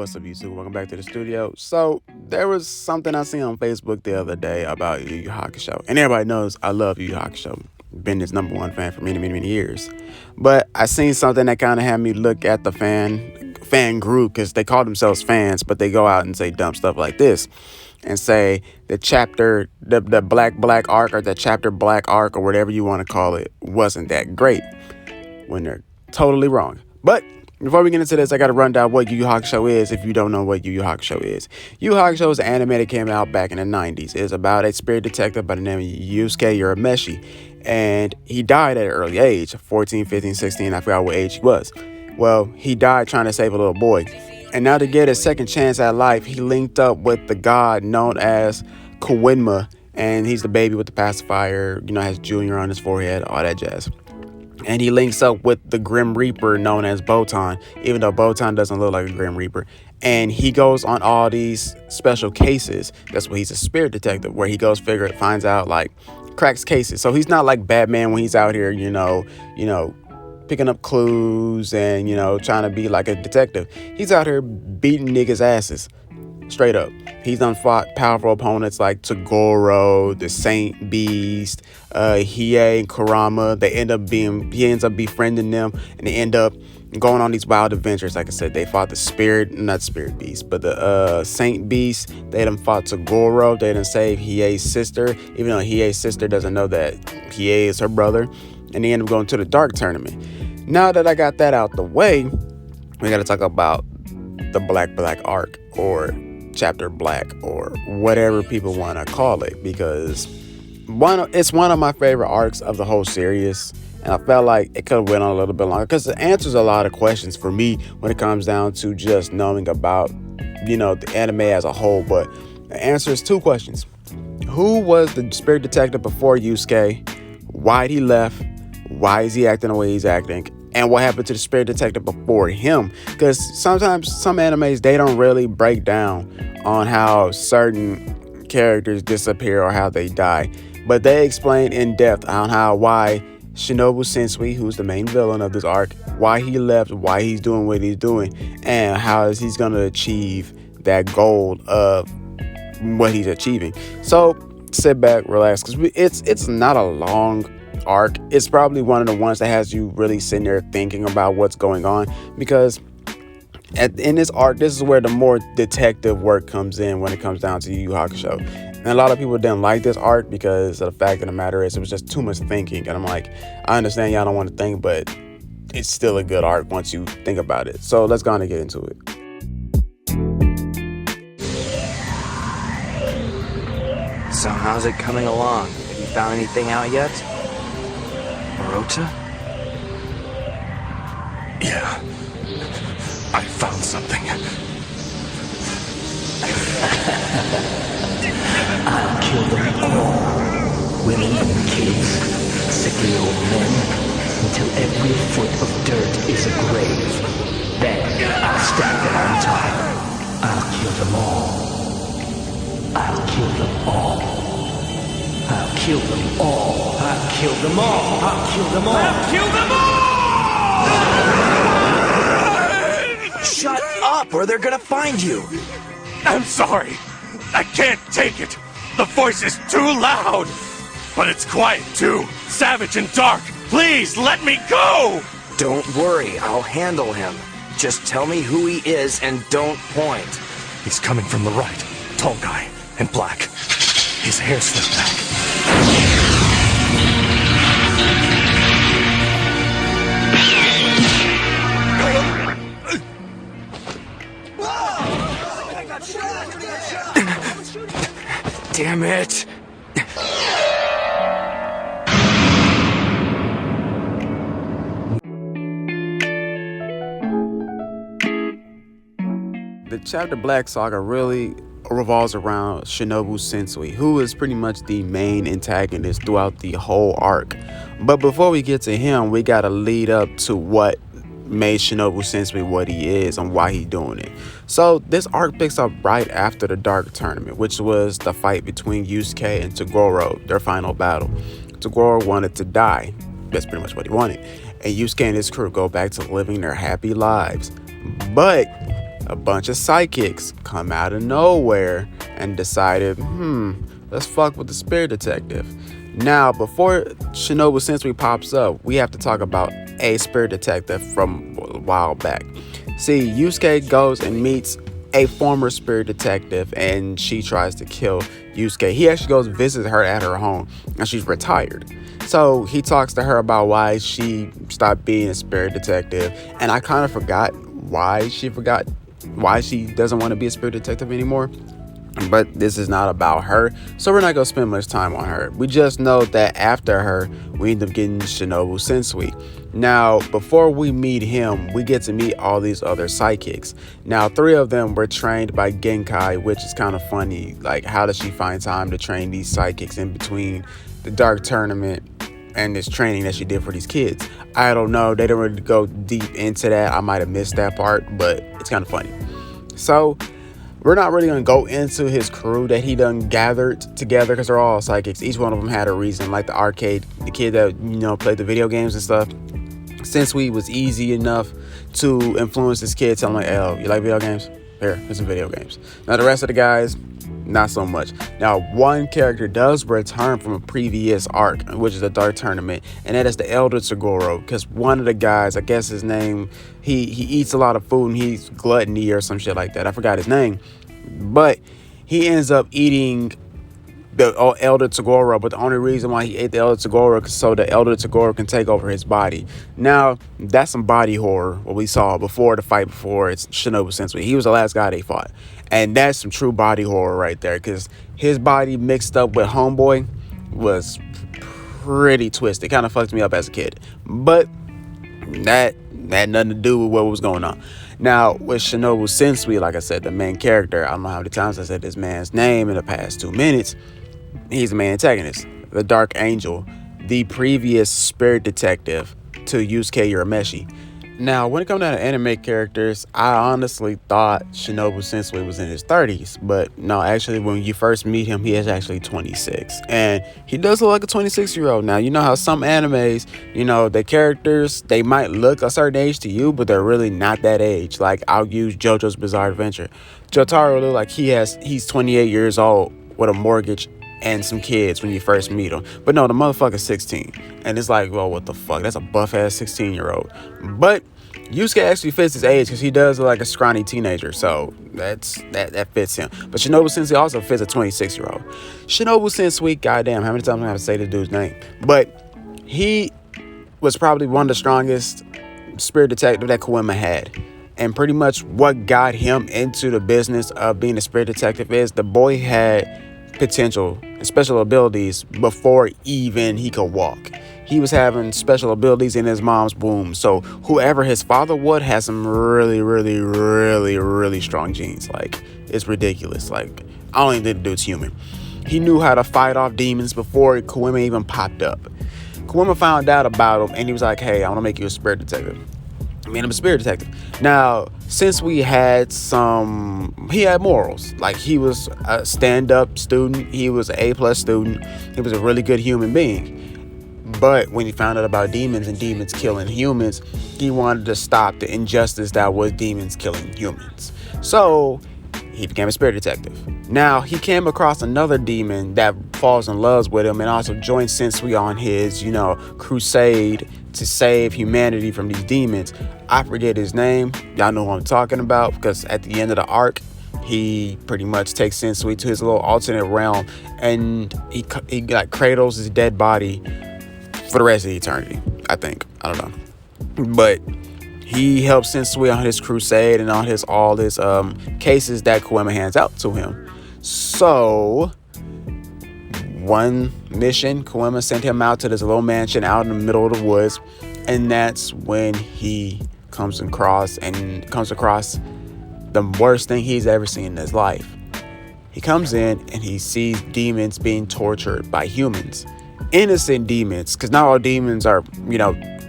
What's up, YouTube? Welcome back to the studio. So, there was something I seen on Facebook the other day about Yu Yu Hakusho. And everybody knows I love Yu Yu Hakusho. Been his number one fan for many years. But I seen something that kind of had me look at the fan group, because they call themselves fans, but they go out and say dumb stuff like this. And say the chapter, the black arc, or the chapter black arc, or whatever you want to call it, wasn't that great. When they're totally wrong. But before we get into this, I got to run down what Yu Yu Hakusho is if you don't know what Yu Yu Hakusho is. Yu Yu Hakusho is an anime that came out back in the 90s. It's about a spirit detective by the name of Yusuke Urameshi. And he died at an early age, 14, 15, 16, I forgot what age he was. Well, he died trying to save a little boy. And now to get a second chance at life, he linked up with the god known as Kawinma. And he's the baby with the pacifier, has Junior on his forehead, all that jazz. And he links up with the Grim Reaper known as Botan, even though Botan doesn't look like a Grim Reaper. And he goes on all these special cases. That's why he's a spirit detective, where he goes finds out, cracks cases. So he's not like Batman when he's out here, picking up clues and, trying to be like a detective. He's out here beating niggas' asses. Straight up. He's done fought powerful opponents like Toguro, the Saint Beast, Hiei and Kurama. He ends up befriending them, and they end up going on these wild adventures. Like I said, they fought not Spirit Beast, but the Saint Beast. They done fought Toguro. They done saved Hiei's sister, even though Hiei's sister doesn't know that Hiei is her brother. And they end up going to the Dark Tournament. Now that I got that out the way, we got to talk about the Black arc, or Chapter Black, or whatever people want to call it, because it's one of my favorite arcs of the whole series, and I felt like it could have went on a little bit longer because it answers a lot of questions for me when it comes down to just knowing about the anime as a whole. But the answer is two questions: who was the spirit detective before Yusuke? Why'd he left? Why is he acting the way he's acting? And what happened to the spirit detective before him? Because sometimes some animes, they don't really break down on how certain characters disappear or how they die. But they explain in depth on why Shinobu Sensui, who's the main villain of this arc, why he left, why he's doing what he's doing, and how is he's going to achieve that goal of what he's achieving. So sit back, relax, because it's not a long arc. It's probably one of the ones that has you really sitting there thinking about what's going on, because in this arc, this is where the more detective work comes in when it comes down to Yu Yu Hakusho. And a lot of people didn't like this arc because of the fact of the matter is it was just too much thinking. And I'm like, I understand y'all don't want to think, but it's still a good arc once you think about it. So let's go on and get into it. So how's it coming along? Have you found anything out yet? Rota? Yeah, I found something. I'll kill them all. Women and kids, sickly old men, until every foot of dirt is a grave. Then I'll stack them on top. I'll kill them all. I'll kill them all. I'll kill them all. I'll kill them all. I'll kill them all. I'll kill them all! Shut up, or they're gonna find you. I'm sorry. I can't take it. The voice is too loud. But it's quiet too. Savage and dark. Please let me go. Don't worry, I'll handle him. Just tell me who he is and don't point. He's coming from the right. Tall guy and black. His hair's slicked back. Damn it! The Chapter Black Saga really revolves around Shinobu Sensui, who is pretty much the main antagonist throughout the whole arc. But before we get to him, we gotta lead up to what made Shinobu Sensui what he is and why he's doing it. So this arc picks up right after the Dark Tournament, which was the fight between Yusuke and Toguro, their final battle. Toguro wanted to die. That's pretty much what he wanted. And Yusuke and his crew go back to living their happy lives. But a bunch of psychics come out of nowhere and decided, let's fuck with the Spirit Detective. Now, before Shinobu Sensui pops up, we have to talk about a Spirit Detective from a while back. See, Yusuke goes and meets a former Spirit Detective, and she tries to kill Yusuke. He actually goes visit her at her home, and she's retired. So he talks to her about why she stopped being a Spirit Detective, and I kind of forgot why she doesn't want to be a Spirit Detective anymore. But this is not about her, so we're not going to spend much time on her. We just know that after her, we end up getting Shinobu Sensui. Now, before we meet him, we get to meet all these other psychics. Now, 3 of them were trained by Genkai, which is kind of funny. Like, how does she find time to train these psychics in between the Dark Tournament and this training that she did for these kids? I don't know. They don't really go deep into that. I might have missed that part, but it's kind of funny. So we're not really going to go into his crew that he done gathered together because they're all psychics. Each one of them had a reason, like the arcade, the kid that, played the video games and stuff. Sensui was easy enough to influence this kid, telling him, like, oh, you like video games? Here's some video games. Now, the rest of the guys, not so much. Now, one character does return from a previous arc, which is the Dark Tournament, and that is the Elder Toguro, because one of the guys, I guess his name, he eats a lot of food and he's gluttony or some shit like that. I forgot his name, but he ends up eating the Elder Toguro, but the only reason why he ate the Elder Toguro is so the Elder Toguro can take over his body. Now, that's some body horror, what we saw before the fight before it's Shinobu Sensui. He was the last guy they fought. And that's some true body horror right there, because his body mixed up with Homeboy was pretty twisted. Kind of fucked me up as a kid. But that had nothing to do with what was going on. Now, with Shinobu Sensui, like I said, the main character, I don't know how many times I said this man's name in the past 2 minutes. He's the main antagonist, the Dark Angel, the previous Spirit Detective to Yusuke Urameshi. Now, when it comes down to anime characters, I honestly thought Shinobu Sensui was in his 30s. But no, actually, when you first meet him, he is actually 26. And he does look like a 26-year-old. Now, you know how some animes, the characters, they might look a certain age to you, but they're really not that age. Like, I'll use JoJo's Bizarre Adventure. Jotaro look like he's 28 years old with a mortgage and some kids when you first meet him. But no, the motherfucker's 16. And it's like, well, what the fuck? That's a buff-ass 16-year-old. But Yusuke actually fits his age because he does look like a scrawny teenager. So that fits him. But Shinobu Sensui also fits a 26-year-old. Shinobu Sensui, goddamn, how many times am I going to say this dude's name? But he was probably one of the strongest Spirit Detective that Koema had. And pretty much what got him into the business of being a Spirit Detective is the boy had potential and special abilities before even he could walk. He was having special abilities in his mom's womb. So whoever his father was has some really, really, really, really strong genes. Like, it's ridiculous. Like, I don't even think the dude's human. He knew how to fight off demons before Koema even popped up. Koema found out about him and he was like, hey, I want to make you a Spirit Detective. I'm a Spirit Detective. Now, since he had morals. Like, he was a stand-up student. He was an A+ student. He was a really good human being. But when he found out about demons and demons killing humans, he wanted to stop the injustice that was demons killing humans. So he became a Spirit Detective. Now, he came across another demon that falls in love with him and also joins Sensui on his, crusade to save humanity from these demons. I forget his name. Y'all know who I'm talking about, because at the end of the arc, he pretty much takes Sensui to his little alternate realm and he cradles his dead body for the rest of eternity, I think. I don't know. But he helps Sensui on his crusade and on all his cases that Koema hands out to him. So one mission, Koema sent him out to this little mansion out in the middle of the woods, and that's when he comes across the worst thing he's ever seen in his life. He comes in and he sees demons being tortured by humans. Innocent demons, because not all demons are,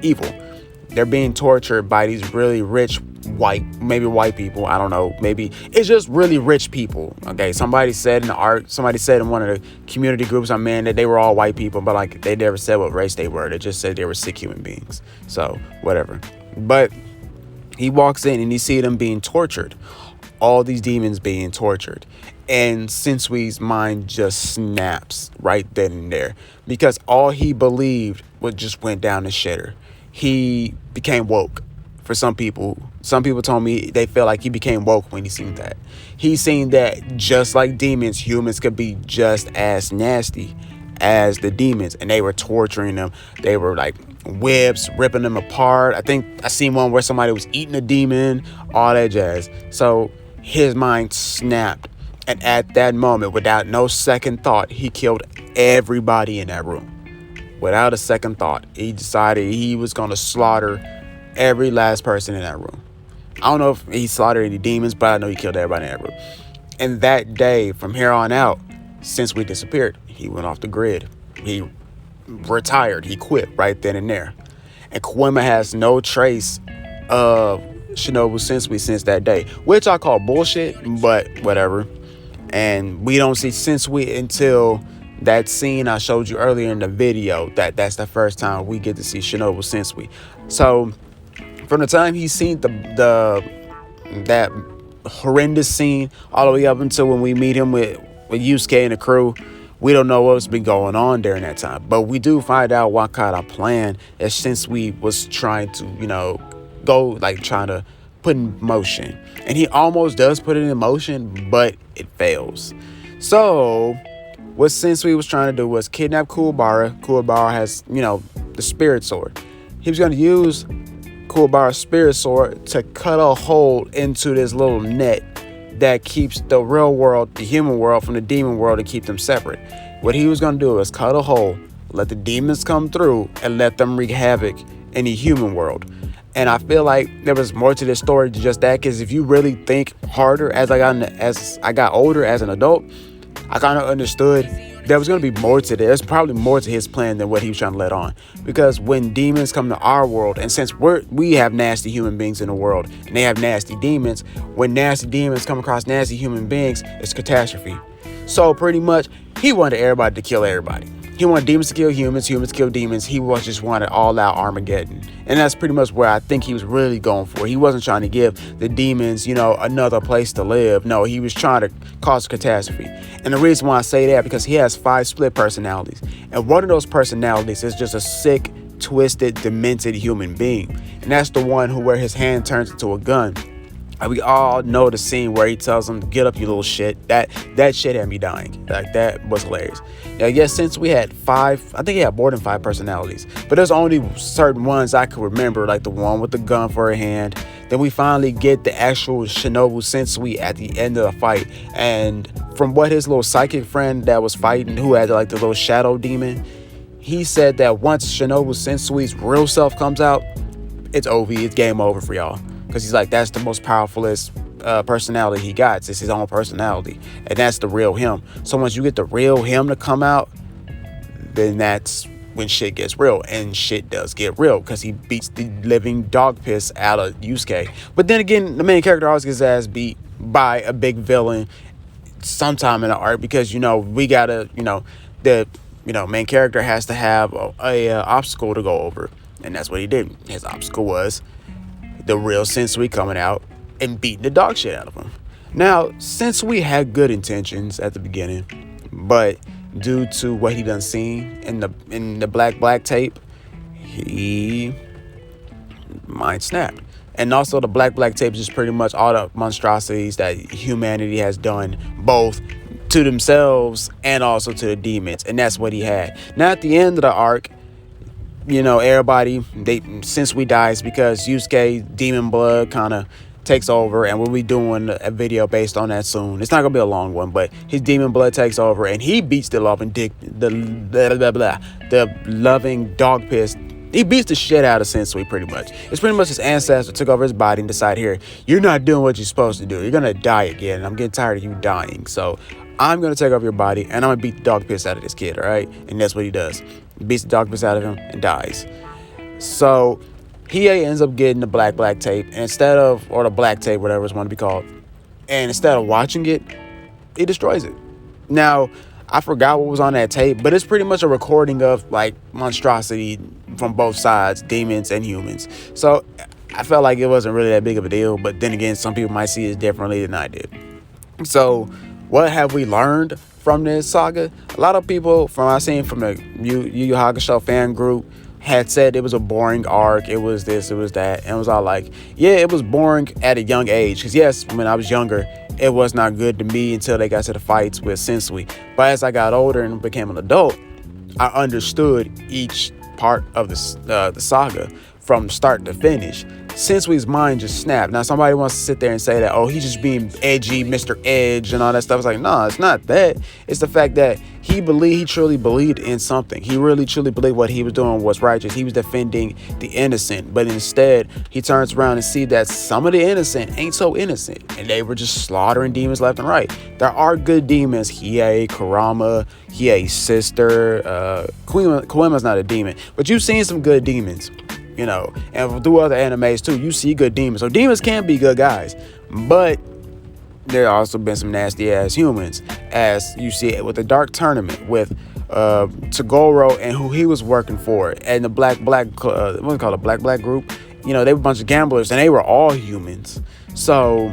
evil. They're being tortured by these really rich white people. I don't know. Maybe it's just really rich people. Okay. Somebody said in one of the community groups I'm in that they were all white people, but like they never said what race they were. They just said they were sick human beings. So whatever. But He walks in and he see them being tortured. All these demons being tortured. And Sensui's mind just snaps right then and there. Because all he believed just went down the shitter. He became woke. For some people told me they feel like he became woke when he seen that. He seen that just like demons, humans could be just as nasty as the demons. And they were torturing them. They were like whips, ripping them apart. I think I seen one where somebody was eating a demon, all that jazz. So his mind snapped. And at that moment, without no second thought, he killed everybody in that room. Without a second thought, he decided he was going to slaughter every last person in that room. I don't know if he slaughtered any demons, but I know he killed everybody in that room. And that day, from here on out, since we disappeared, he went off the grid. He retired. He quit right then and there. And Koima has no trace of Shinobu Sensui since that day, which I call bullshit, but whatever. And we don't see Sensui until that scene I showed you earlier in the video. That's the first time we get to see Shinobu Sensui. So from the time he's seen that horrendous scene all the way up until when we meet him with Yusuke and the crew, we don't know what's been going on during that time. But we do find out what kind of plan that Sensui was trying to, trying to put in motion. And he almost does put it in motion, but it fails. So what Sensui was trying to do was kidnap Kuwabara. Kuwabara has, the spirit sword. He was going to use Kuwabara's spirit sword to cut a hole into this little net that keeps the real world, the human world, from the demon world and keep them separate. What he was going to do was cut a hole, let the demons come through, and let them wreak havoc in the human world. And I feel like there was more to this story than just that, because if you really think harder as I got older as an adult, I kind of understood there was going to be more to this. There's probably more to his plan than what he was trying to let on. Because when demons come to our world, and since we have nasty human beings in the world, and they have nasty demons, when nasty demons come across nasty human beings, it's catastrophe. So pretty much, he wanted everybody to kill everybody. He wanted demons to kill humans, humans to kill demons. He just wanted all-out Armageddon. And that's pretty much where I think he was really going for. He wasn't trying to give the demons, another place to live. No, he was trying to cause catastrophe. And the reason why I say that, because he has 5 split personalities. And one of those personalities is just a sick, twisted, demented human being. And that's the one where his hand turns into a gun. And we all know the scene where he tells him, "Get up, you little shit." That shit had me dying. Like, that was hilarious. Now, yes, since we had 5, I think he had more than 5 personalities, but there's only certain ones I could remember, like the one with the gun for a hand. Then we finally get the actual Shinobu Sensui at the end of the fight. And from what his little psychic friend that was fighting, who had like the little shadow demon, he said that once Shinobu Sensui's real self comes out, it's OV, it's game over for y'all. Because he's like, that's the most powerfulest personality he got. It's his own personality. And that's the real him. So once you get the real him to come out, then that's when shit gets real. And shit does get real, because he beats the living dog piss out of Yusuke. But then again, the main character always gets his ass beat by a big villain sometime in the arc. Because, we gotta, the main character has to have a obstacle to go over. And that's what he did. His obstacle was the real Sensui coming out and beating the dog shit out of him. Now, since we had good intentions at the beginning, but due to what he done seen in the black tape, he mind snapped. And also the black tape is just pretty much all the monstrosities that humanity has done, both to themselves and also to the demons. And that's what he had. Now at the end of the arc, everybody, Sensui dies because Yusuke demon blood kind of takes over, and we'll be doing a video based on that soon. It's not gonna be a long one, but his demon blood takes over, and he beats the loving loving dog piss. He beats the shit out of Sensui pretty much. It's pretty much his ancestor took over his body and decided, here, you're not doing what you're supposed to do. You're gonna die again, and I'm getting tired of you dying. So I'm gonna take over your body, and I'm gonna beat the dog piss out of this kid, all right? And that's what he does. He beats the dog piss out of him and dies. So Hiei ends up getting the black tape, and or the black tape, whatever it's want to be called, and instead of watching it, he destroys it. Now, I forgot what was on that tape, but it's pretty much a recording of like monstrosity from both sides, demons and humans. So I felt like it wasn't really that big of a deal. But then again, some people might see it differently than I did. So what have we learned from this saga? A lot of people I've seen from the Yu Yu Hakusho fan group had said it was a boring arc. It was this, it was that. And it was all like, yeah, it was boring at a young age. Because yes, when I was younger, it was not good to me until they got to the fights with Sensui. But as I got older and became an adult, I understood each part of the saga from start to finish. Sensui's mind just snapped. Now somebody wants to sit there and say that, oh, he's just being edgy, Mr. Edge and all that stuff. It's like, no, it's not that. It's the fact that he truly believed in something. He really truly believed what he was doing was righteous. He was defending the innocent, but instead he turns around and sees that some of the innocent ain't so innocent, and they were just slaughtering demons left and right. There are good demons. Hiei, Kurama, Hiei's sister, Koima's not a demon, but you've seen some good demons. You know, and through other animes too, you see good demons. So demons can be good guys, but there also been some nasty ass humans, as you see it with the Dark Tournament with Toguro and who he was working for, and the Black what's it called, a Black group. You know, they were a bunch of gamblers, and they were all humans. So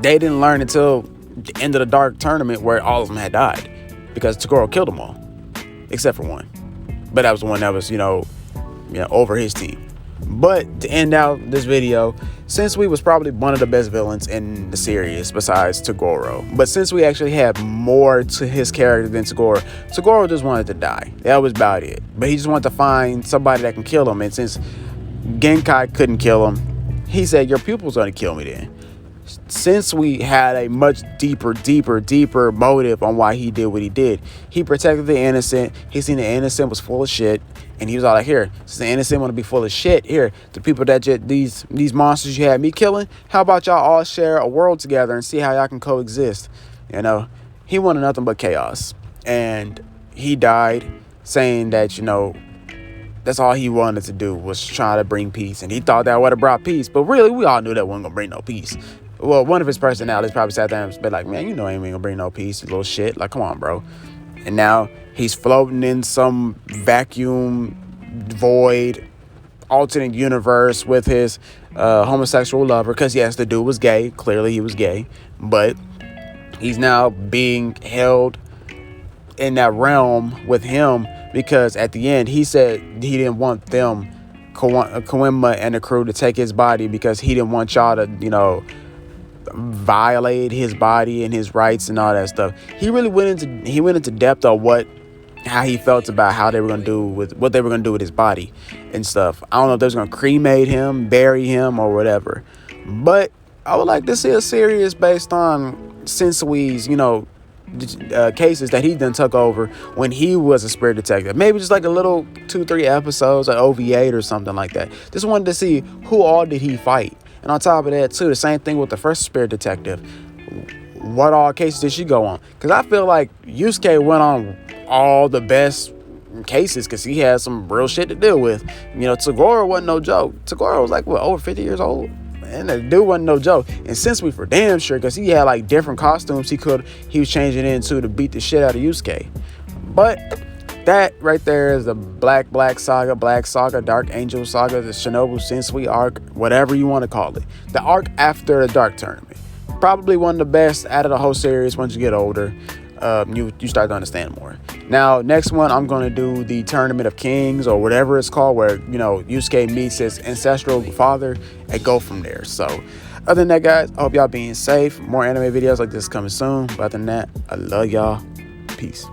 they didn't learn until the end of the Dark Tournament, where all of them had died because Toguro killed them all, except for one. But that was the one that was, over his team. But to end out this video, Sensui was probably one of the best villains in the series besides Toguro. But Sensui actually had more to his character than Toguro. Toguro just wanted to die. That was about it. But he just wanted to find somebody that can kill him. And since Genkai couldn't kill him, he said, your pupil's gonna kill me then. Sensui had a much deeper motive on why he did what he did. He protected the innocent. He seen the innocent was full of shit, and he was all like, here, since the innocent want to be full of shit, here, the people that these monsters you had me killing, how about y'all all share a world together and see how y'all can coexist? You know, he wanted nothing but chaos, and he died saying that, that's all he wanted to do was try to bring peace, and he thought that would have brought peace, but really, we all knew that wasn't gonna bring no peace. Well, one of his personalities probably sat there and been like, man, ain't gonna bring no peace, you little shit. Like, come on, bro. And now he's floating in some vacuum void alternate universe with his homosexual lover. Because, yes, the dude was gay. Clearly he was gay. But he's now being held in that realm with him because at the end he said he didn't want them, Koima and the crew, to take his body because he didn't want y'all to, violate his body and his rights and all that stuff. He really went into depth of how he felt about how they were gonna do with his body and stuff. I don't know if they was gonna cremate him, bury him, or whatever. But I would like to see a series based on Sensui's, cases that he done took over when he was a spirit detective. Maybe just like a little 2-3 episodes, like OVA or something like that. Just wanted to see who all did he fight. And on top of that, too, the same thing with the first spirit detective. What all cases did she go on? Because I feel like Yusuke went on all the best cases because he had some real shit to deal with. Toguro wasn't no joke. Toguro was like, over 50 years old? And the dude wasn't no joke. And Sensui for damn sure, because he had like different costumes he was changing into to beat the shit out of Yusuke. But that right there is the Black Saga, Dark Angel Saga, the Shinobu Sensui arc, whatever you want to call it. The arc after the Dark Tournament. Probably one of the best out of the whole series. Once you get older, you start to understand more. Now, next one, I'm going to do the Tournament of Kings or whatever it's called, where, Yusuke meets his ancestral father and go from there. So, other than that, guys, I hope y'all being safe. More anime videos like this coming soon. But other than that, I love y'all. Peace.